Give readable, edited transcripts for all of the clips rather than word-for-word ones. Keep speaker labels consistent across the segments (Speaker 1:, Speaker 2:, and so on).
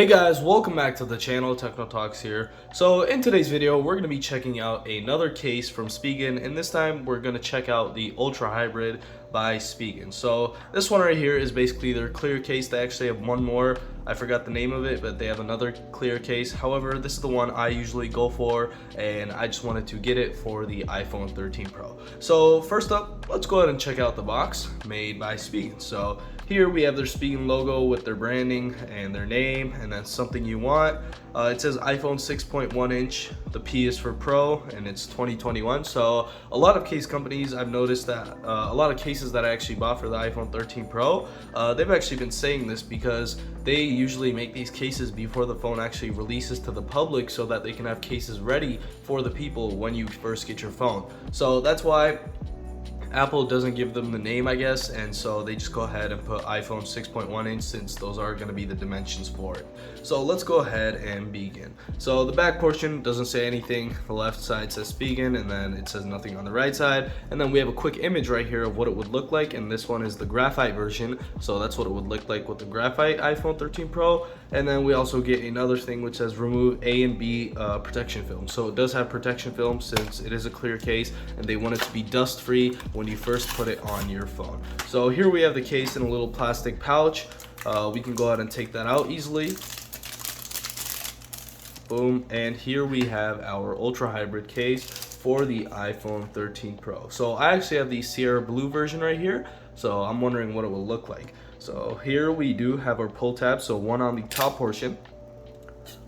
Speaker 1: Hey guys, welcome back to the channel. Techno Talks here. So in today's video, we're going to be checking out another case from Spigen, and this time we're going to check out the Ultra Hybrid by Spigen. So this one right here is basically their clear case. They actually have one more. I forgot the name of it, but they have another clear case. However, this is the one I usually go for, and I just wanted to get it for the iPhone 13 Pro. So first up, let's go ahead and check out the box made by Spigen. So here we have their Spigen logo with their branding and their name, and then something you want. It says iPhone 6.1 inch. The P is for Pro, and it's 2021. So a lot of case companies, I've noticed that a lot of cases that I actually bought for the iPhone 13 Pro, they've actually been saying this because they usually make these cases before the phone actually releases to the public so that they can have cases ready for the people when you first get your phone. So that's why Apple doesn't give them the name, I guess, and so they just go ahead and put iPhone 6.1 inch since those are going to be the dimensions for it. So let's go ahead and begin. So the back portion doesn't say anything. The left side says Spigen, and then it says nothing on the right side. And then we have a quick image right here of what it would look like, and this one is the graphite version. So that's what it would look like with the graphite iPhone 13 Pro. And then we also get another thing which says remove A and B protection film. So it does have protection film since it is a clear case, and they want it to be dust free when you first put it on your phone. So here we have the case in a little plastic pouch. We can go ahead and take that out easily. Boom. And here we have our Ultra Hybrid case for the iPhone 13 Pro. So I actually have the Sierra Blue version right here, so I'm wondering what it will look like. So here we do have our pull tab, so one on the top portion,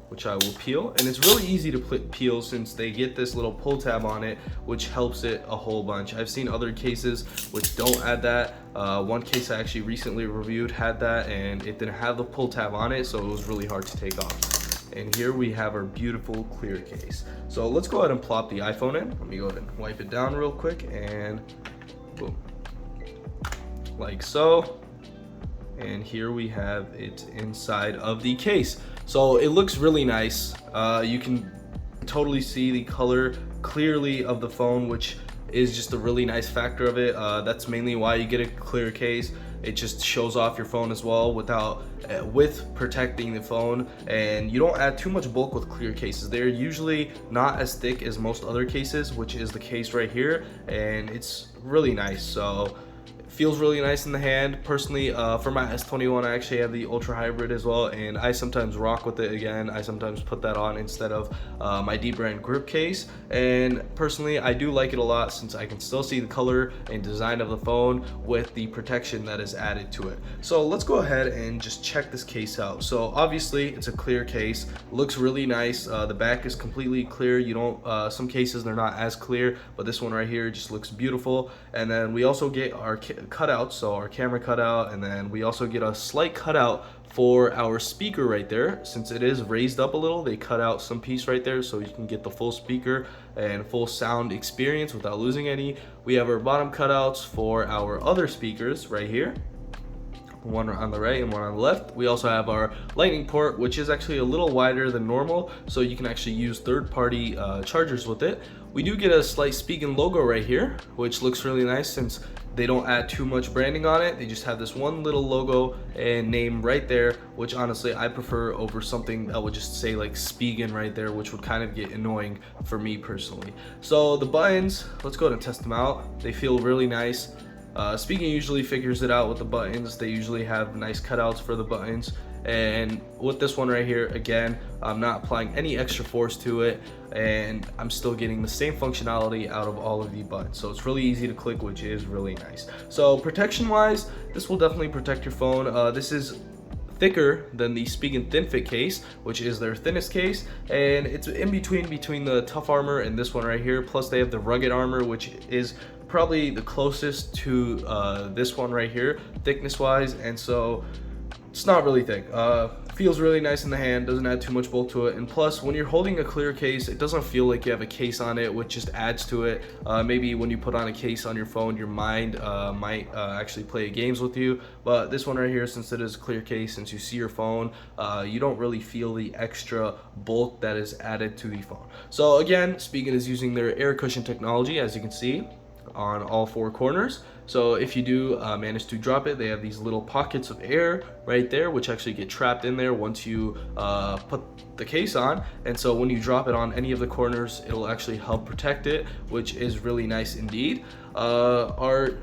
Speaker 1: which I will peel, and it's really easy to peel since they get this little pull tab on it, which helps it a whole bunch. I've seen other cases which don't add that. One case I actually recently reviewed had that, and it didn't have the pull tab on it, so it was really hard to take off. And here we have our beautiful clear case. So let's go ahead and plop the iPhone in. Let me go ahead and wipe it down real quick, and boom, like so. And here we have it inside of the case. So it looks really nice. You can totally see the color clearly of the phone, which is just a really nice factor of it. That's mainly why you get a clear case. It just shows off your phone as well with protecting the phone, and you don't add too much bulk with clear cases. They're usually not as thick as most other cases, which is the case right here, and it's really nice. So feels really nice in the hand. Personally, for my S21, I actually have the Ultra Hybrid as well, and I sometimes rock with it again. I sometimes put that on instead of my D-brand grip case, and personally, I do like it a lot since I can still see the color and design of the phone with the protection that is added to it. So let's go ahead and just check this case out. So obviously, it's a clear case. Looks really nice. The back is completely clear. You don't. Some cases they're not as clear, but this one right here just looks beautiful. And then we also get our cutout, so our camera cutout, and then we also get a slight cutout for our speaker right there. Since it is raised up a little, they cut out some piece right there so you can get the full speaker and full sound experience without losing any. We have our bottom cutouts for our other speakers right here, one on the right and one on the left. We also have our lightning port, which is actually a little wider than normal, so you can actually use third-party chargers with it. We do get a slight Spigen logo right here, which looks really nice since they don't add too much branding on it. They just have this one little logo and name right there, which honestly I prefer over something that would just say like Spigen right there, which would kind of get annoying for me personally. So the buttons, let's go ahead and test them out. They feel really nice. Spigen usually figures it out with the buttons. They usually have nice cutouts for the buttons. And with this one right here, again, I'm not applying any extra force to it, and I'm still getting the same functionality out of all of the buttons. So it's really easy to click, which is really nice. So protection wise, this will definitely protect your phone. This is thicker than the Spigen Thin Fit case, which is their thinnest case, and it's in between the Tough Armor and this one right here. Plus they have the Rugged Armor, which is probably the closest to this one right here thickness wise, and so it's not really thick. Feels really nice in the hand, doesn't add too much bulk to it, and plus when you're holding a clear case, it doesn't feel like you have a case on it, which just adds to it. Maybe when you put on a case on your phone, your mind might actually play games with you, but this one right here, since it is a clear case, since you see your phone, you don't really feel the extra bulk that is added to the phone. So again, Spigen is using their air cushion technology, as you can see. on all four corners. So if you do manage to drop it, they have these little pockets of air right there, which actually get trapped in there once you put the case on. And so when you drop it on any of the corners, it'll actually help protect it, which is really nice indeed. Our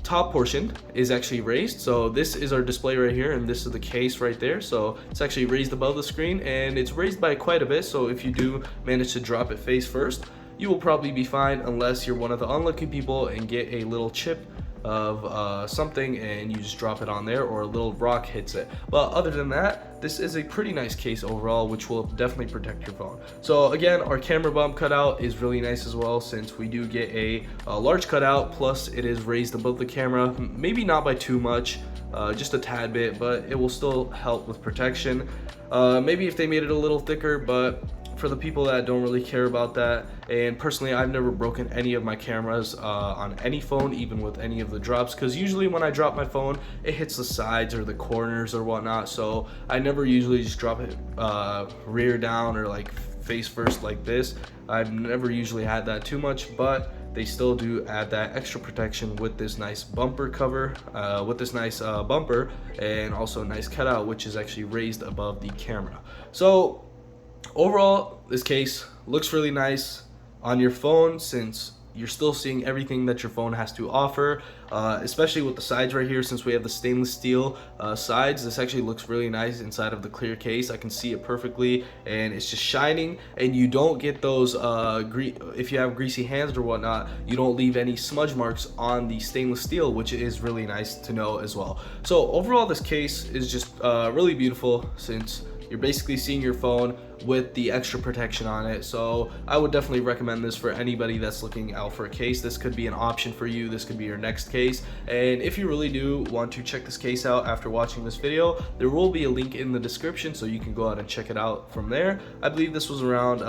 Speaker 1: top portion is actually raised, so this is our display right here, and this is the case right there. So it's actually raised above the screen, and it's raised by quite a bit, so if you do manage to drop it face first, you will probably be fine, unless you're one of the unlucky people and get a little chip of something and you just drop it on there, or a little rock hits it. But other than that, this is a pretty nice case overall, which will definitely protect your phone. So again, our camera bump cutout is really nice as well, since we do get a large cutout, plus it is raised above the camera, maybe not by too much, just a tad bit, but it will still help with protection. Maybe if they made it a little thicker, but for the people that don't really care about that, and personally I've never broken any of my cameras on any phone, even with any of the drops, because usually when I drop my phone it hits the sides or the corners or whatnot, so I never usually just drop it rear down or like face first like this. I've never usually had that too much, but they still do add that extra protection with this nice bumper cover, with this nice bumper, and also a nice cutout which is actually raised above the camera. So overall, this case looks really nice on your phone, since you're still seeing everything that your phone has to offer, especially with the sides right here. Since we have the stainless steel sides, this actually looks really nice inside of the clear case. I can see it perfectly, and it's just shining, and you don't get those if you have greasy hands or whatnot, you don't leave any smudge marks on the stainless steel, which is really nice to know as well. So overall, this case is just really beautiful, since you're basically seeing your phone with the extra protection on it. So I would definitely recommend this for anybody that's looking out for a case. This could be an option for you. This could be your next case. And if you really do want to check this case out after watching this video, there will be a link in the description, so you can go out and check it out from there. I believe this was around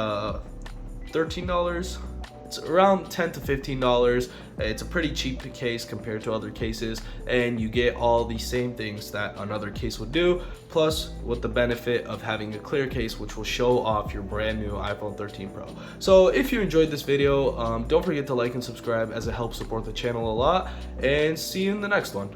Speaker 1: $13. It's around $10 to $15. It's a pretty cheap case compared to other cases, and you get all the same things that another case would do, plus with the benefit of having a clear case, which will show off your brand new iPhone 13 Pro. So if you enjoyed this video, don't forget to like and subscribe, as it helps support the channel a lot, and see you in the next one.